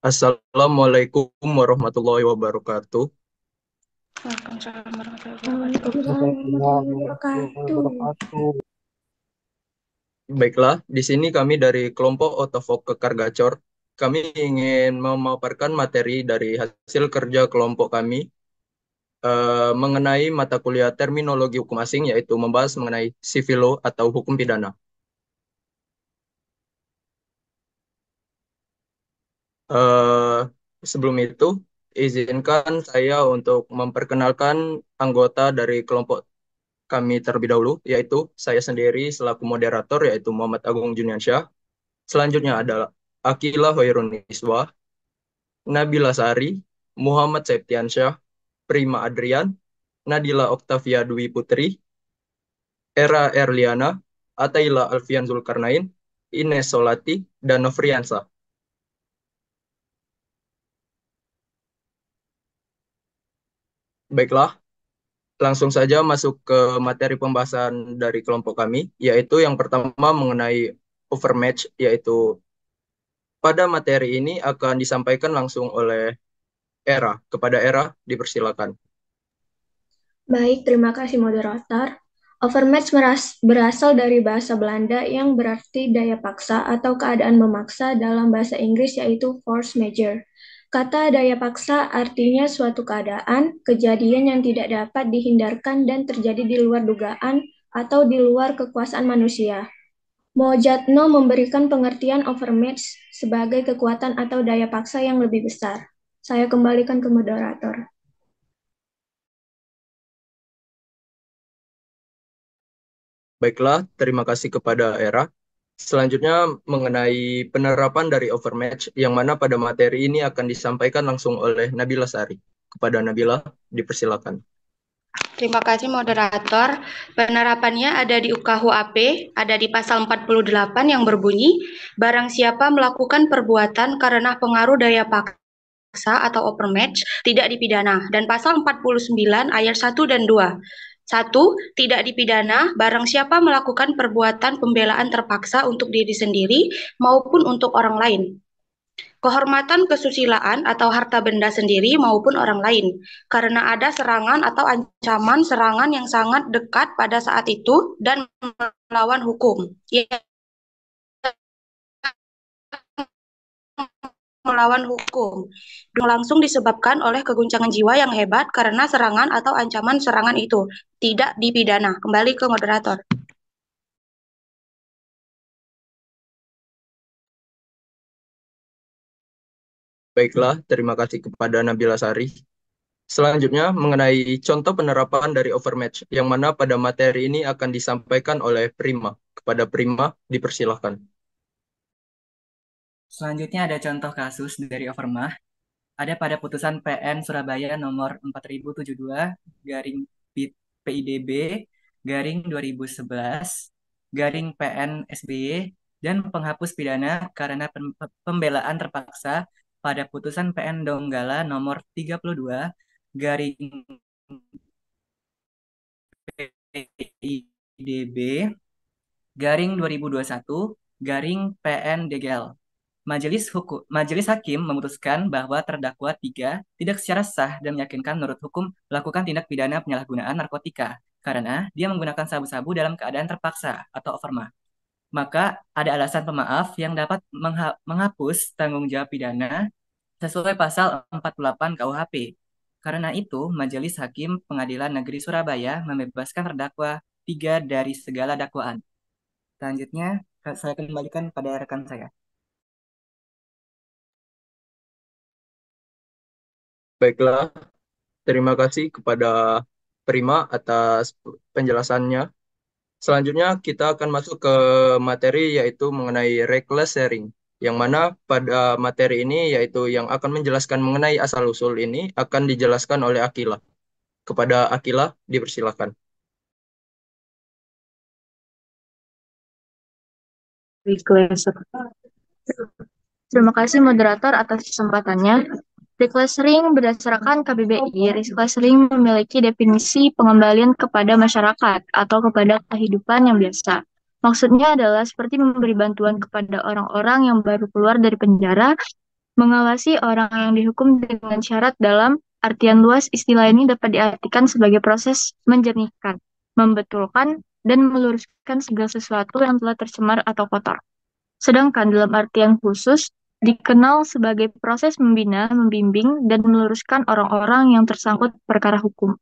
Assalamualaikum warahmatullahi wabarakatuh. Waalaikumsalam warahmatullahi wabarakatuh. Waalaikumsalam Waalaikumsalam warahmatullahi warahmatullahi wabarakatuh. wabarakatuh. Baiklah, di sini kami dari kelompok Otavok Kekar Gacor. Kami ingin memaparkan materi dari hasil kerja kelompok kami mengenai mata kuliah terminologi hukum asing, yaitu membahas mengenai civil law atau hukum pidana. Eh, Sebelum itu, izinkan saya untuk memperkenalkan anggota dari kelompok kami terlebih dahulu, yaitu saya sendiri selaku moderator, yaitu Muhammad Agung Juniansyah. Selanjutnya adalah Akila Hoiruniswa, Nabila Sari, Muhammad Septiansyah, Prima Adrian, Nadila Oktavia Dwi Putri, Era Erliana, Ataila Alfian Zulkarnain, Ines Solati, dan Nofriansa. Baiklah, langsung saja masuk ke materi pembahasan dari kelompok kami, yaitu yang pertama mengenai overmatch, yaitu pada materi ini akan disampaikan langsung oleh Era. Kepada Era, dipersilakan. Baik, terima kasih moderator. Overmatch berasal dari bahasa Belanda yang berarti daya paksa atau keadaan memaksa dalam bahasa Inggris yaitu force majeure. Kata daya paksa artinya suatu keadaan, kejadian yang tidak dapat dihindarkan dan terjadi di luar dugaan atau di luar kekuasaan manusia. Mojatno memberikan pengertian overmatch sebagai kekuatan atau daya paksa yang lebih besar. Saya kembalikan ke moderator. Baiklah, terima kasih kepada Era. Selanjutnya mengenai penerapan dari overmatch yang mana pada materi ini akan disampaikan langsung oleh Nabila Sari. Kepada Nabila, dipersilakan. Terima kasih moderator. Penerapannya ada di UKHUAP, ada di pasal 48 yang berbunyi, barang siapa melakukan perbuatan karena pengaruh daya paksa atau overmatch tidak dipidana. Dan pasal 49 ayat 1 dan 2. 1. Tidak dipidana barang siapa melakukan perbuatan pembelaan terpaksa untuk diri sendiri maupun untuk orang lain. Kehormatan kesusilaan atau harta benda sendiri maupun orang lain, karena ada serangan atau ancaman serangan yang sangat dekat pada saat itu dan melawan hukum. Yang melawan hukum langsung disebabkan oleh keguncangan jiwa yang hebat karena serangan atau ancaman serangan itu tidak dipidana. Kembali ke moderator. Baiklah, terima kasih kepada Nabila Sari. Selanjutnya mengenai contoh penerapan dari overmatch yang mana pada materi ini akan disampaikan oleh Prima. Kepada Prima, dipersilakan. Selanjutnya ada contoh kasus dari Overmah. Ada pada putusan PN Surabaya nomor 4072 garing PIDB garing 2011 garing PN SBY dan penghapus pidana karena pembelaan terpaksa pada putusan PN Donggala nomor 32 garing PIDB garing 2021 garing PN DGL. Majelis Hakim memutuskan bahwa terdakwa 3 tidak secara sah dan meyakinkan menurut hukum melakukan tindak pidana penyalahgunaan narkotika karena dia menggunakan sabu-sabu dalam keadaan terpaksa atau overmah. Maka ada alasan pemaaf yang dapat menghapus tanggung jawab pidana sesuai pasal 48 KUHP. Karena itu, Majelis Hakim Pengadilan Negeri Surabaya membebaskan terdakwa 3 dari segala dakwaan. Selanjutnya, saya kembalikan pada rekan saya. Baiklah, terima kasih kepada Prima atas penjelasannya. Selanjutnya kita akan masuk ke materi yaitu mengenai reckless sharing. Yang mana pada materi ini yaitu yang akan menjelaskan mengenai asal-usul ini akan dijelaskan oleh Akila. Kepada Akila, dipersilakan. Request. Terima kasih moderator atas kesempatannya. Request ring berdasarkan KBBI, request ring memiliki definisi pengembalian kepada masyarakat atau kepada kehidupan yang biasa. Maksudnya adalah seperti memberi bantuan kepada orang-orang yang baru keluar dari penjara Mengawasi orang yang dihukum dengan syarat dalam artian luas istilah ini dapat diartikan sebagai proses menjernihkan, membetulkan, dan meluruskan segala sesuatu yang telah tercemar atau kotor. Sedangkan dalam artian khusus, dikenal sebagai proses membina, membimbing, dan meluruskan orang-orang yang tersangkut perkara hukum.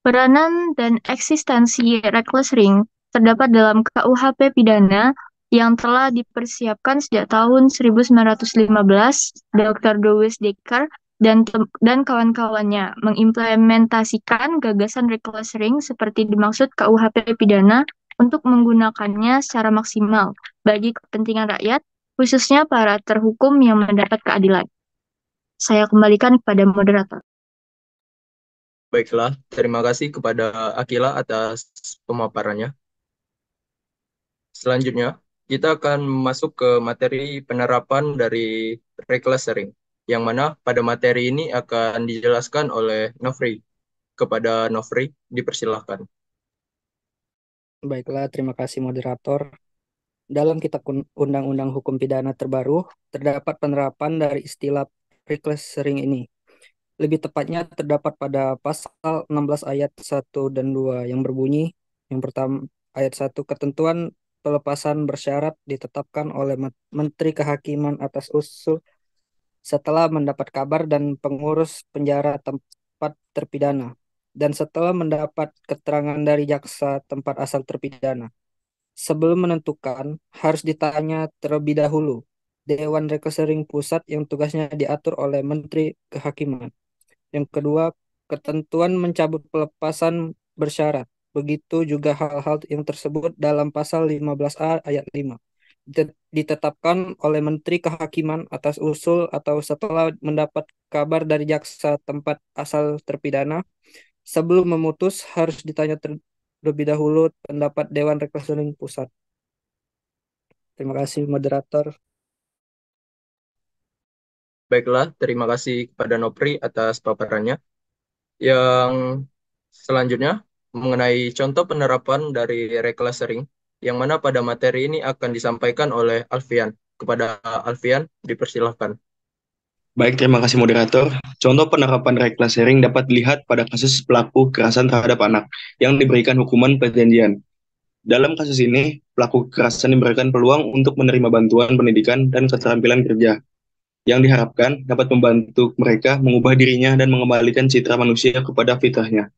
Peranan dan eksistensi reckless ring terdapat dalam KUHP pidana yang telah dipersiapkan sejak tahun 1915. Dr. Louis Dekker dan kawan-kawannya mengimplementasikan gagasan reckless ring seperti dimaksud KUHP pidana untuk menggunakannya secara maksimal bagi kepentingan rakyat, khususnya para terhukum yang mendapat keadilan. Saya kembalikan kepada moderator. Baiklah, terima kasih kepada Akila atas pemaparannya. Selanjutnya, kita akan masuk ke materi penerapan dari reclassering, yang mana pada materi ini akan dijelaskan oleh Nofri. Kepada Nofri, dipersilahkan. Baiklah, terima kasih moderator. Dalam Kitab Undang-Undang Hukum Pidana terbaru, terdapat penerapan dari istilah reclassering ini. Lebih tepatnya terdapat pada pasal 16 ayat 1 dan 2 yang berbunyi, yang pertama ayat 1, ketentuan pelepasan bersyarat ditetapkan oleh Menteri Kehakiman atas usul setelah mendapat kabar dan pengurus penjara tempat terpidana, dan setelah mendapat keterangan dari jaksa tempat asal terpidana. Sebelum menentukan, harus ditanya terlebih dahulu Dewan Reclassering Pusat yang tugasnya diatur oleh Menteri Kehakiman. Yang kedua, ketentuan mencabut pelepasan bersyarat. Begitu juga hal-hal yang tersebut dalam pasal 15A ayat 5. Ditetapkan oleh Menteri Kehakiman atas usul atau setelah mendapat kabar dari jaksa tempat asal terpidana. Sebelum memutus, harus ditanya terlebih dahulu pendapat Dewan Reclassering Pusat. Terima kasih, moderator. Baiklah, terima kasih kepada Nopri atas paparannya. Yang selanjutnya, mengenai contoh penerapan dari reclassering, yang mana pada materi ini akan disampaikan oleh Alfian. Kepada Alfian, dipersilahkan. Baik, terima kasih moderator. Contoh penerapan reclassering dapat dilihat pada kasus pelaku kekerasan terhadap anak yang diberikan hukuman perjanjian. Dalam kasus ini, pelaku kekerasan diberikan peluang untuk menerima bantuan pendidikan dan keterampilan kerja, yang diharapkan dapat membantu mereka mengubah dirinya dan mengembalikan citra manusia kepada fitrahnya.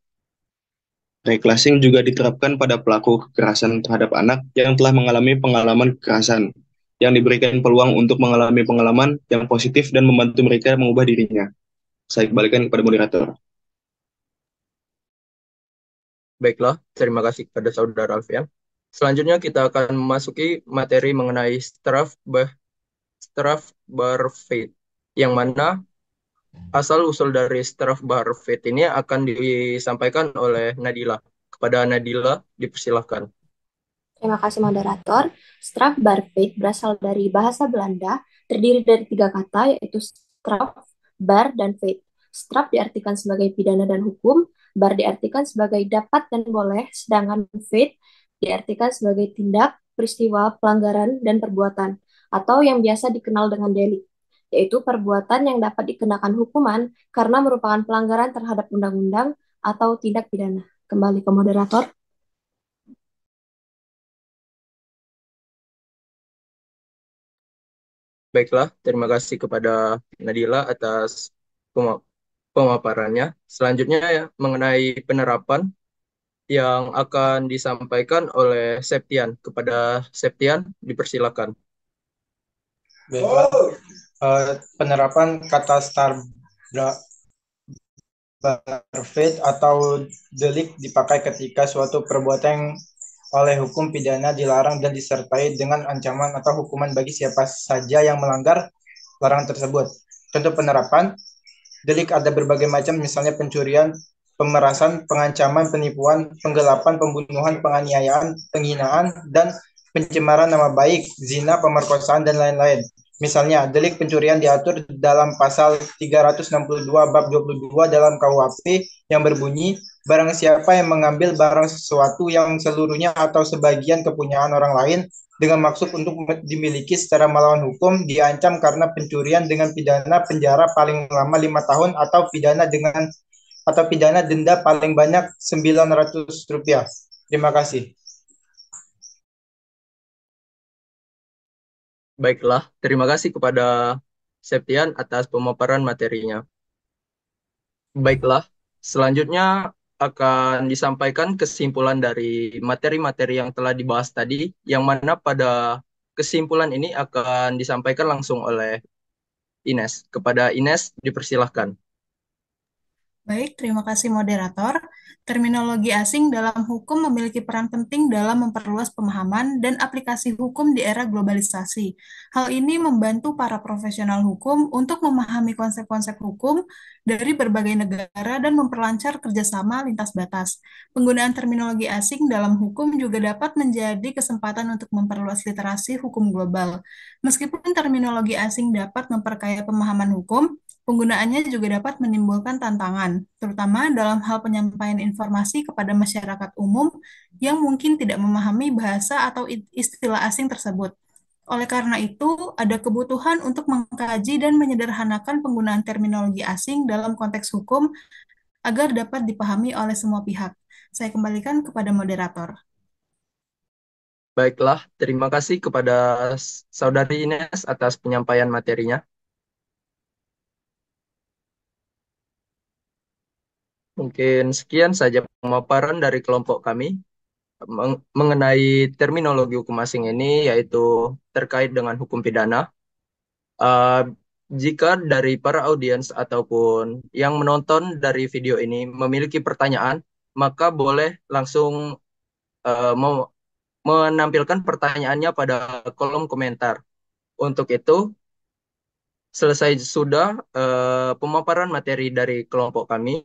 Reclassing juga diterapkan pada pelaku kekerasan terhadap anak yang telah mengalami pengalaman kekerasan, yang diberikan peluang untuk mengalami pengalaman yang positif dan membantu mereka mengubah dirinya. Saya kembalikan kepada moderator. Baiklah, terima kasih kepada Saudara Alfian. Selanjutnya kita akan memasuki materi mengenai Strafbarfeit, yang mana asal-usul dari Strafbarfeit ini akan disampaikan oleh Nadila. Kepada Nadila, dipersilahkan. Terima kasih moderator. Strafbarfeit berasal dari bahasa Belanda, terdiri dari 3 kata, yaitu straf, bar, dan feit. Straf diartikan sebagai pidana dan hukum, bar diartikan sebagai dapat dan boleh, sedangkan feit diartikan sebagai tindak, peristiwa, pelanggaran, dan perbuatan, atau yang biasa dikenal dengan delik, yaitu perbuatan yang dapat dikenakan hukuman karena merupakan pelanggaran terhadap undang-undang atau tindak pidana. Kembali ke moderator. Baiklah, terima kasih kepada Nadila atas pemaparannya. Selanjutnya ya, mengenai penerapan yang akan disampaikan oleh Septian. Kepada Septian, dipersilakan. Baiklah, penerapan kata Strafbarfeit atau delik dipakai ketika suatu perbuatan oleh hukum pidana dilarang dan disertai dengan ancaman atau hukuman bagi siapa saja yang melanggar larangan tersebut. Contoh penerapan, delik ada berbagai macam, misalnya pencurian, pemerasan, pengancaman, penipuan, penggelapan, pembunuhan, penganiayaan, penghinaan, dan pencemaran nama baik, zina, pemerkosaan, dan lain-lain. Misalnya, delik pencurian diatur dalam pasal 362 bab 22 dalam KUHP yang berbunyi, barang siapa yang mengambil barang sesuatu yang seluruhnya atau sebagian kepunyaan orang lain dengan maksud untuk dimiliki secara melawan hukum diancam karena pencurian dengan pidana penjara paling lama 5 tahun atau pidana denda paling banyak Rp900. Terima kasih. Baiklah, terima kasih kepada Septian atas pemaparan materinya. Baiklah, selanjutnya akan disampaikan kesimpulan dari materi-materi yang telah dibahas tadi, yang mana pada kesimpulan ini akan disampaikan langsung oleh Ines. Kepada Ines, dipersilahkan. Baik, terima kasih moderator. Terminologi asing dalam hukum memiliki peran penting dalam memperluas pemahaman dan aplikasi hukum di era globalisasi. Hal ini membantu para profesional hukum untuk memahami konsep-konsep hukum dari berbagai negara dan memperlancar kerjasama lintas batas. Penggunaan terminologi asing dalam hukum juga dapat menjadi kesempatan untuk memperluas literasi hukum global. Meskipun terminologi asing dapat memperkaya pemahaman hukum, penggunaannya juga dapat menimbulkan tantangan, terutama dalam hal penyampaian informasi kepada masyarakat umum yang mungkin tidak memahami bahasa atau istilah asing tersebut. Oleh karena itu, ada kebutuhan untuk mengkaji dan menyederhanakan penggunaan terminologi asing dalam konteks hukum agar dapat dipahami oleh semua pihak. Saya kembalikan kepada moderator. Baiklah, terima kasih kepada Saudari Ines atas penyampaian materinya. Mungkin sekian saja pemaparan dari kelompok kami mengenai terminologi hukum asing ini, yaitu terkait dengan hukum pidana. Uh, Jika dari para audiens ataupun yang menonton dari video ini memiliki pertanyaan, maka boleh langsung menampilkan pertanyaannya pada kolom komentar. Untuk itu, selesai sudah pemaparan materi dari kelompok kami.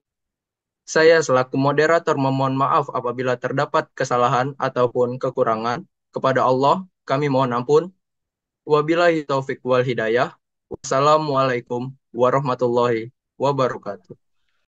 Saya selaku moderator memohon maaf apabila terdapat kesalahan ataupun kekurangan. Kepada Allah, kami mohon ampun. Wabillahi taufik wal hidayah. Wassalamualaikum warahmatullahi wabarakatuh.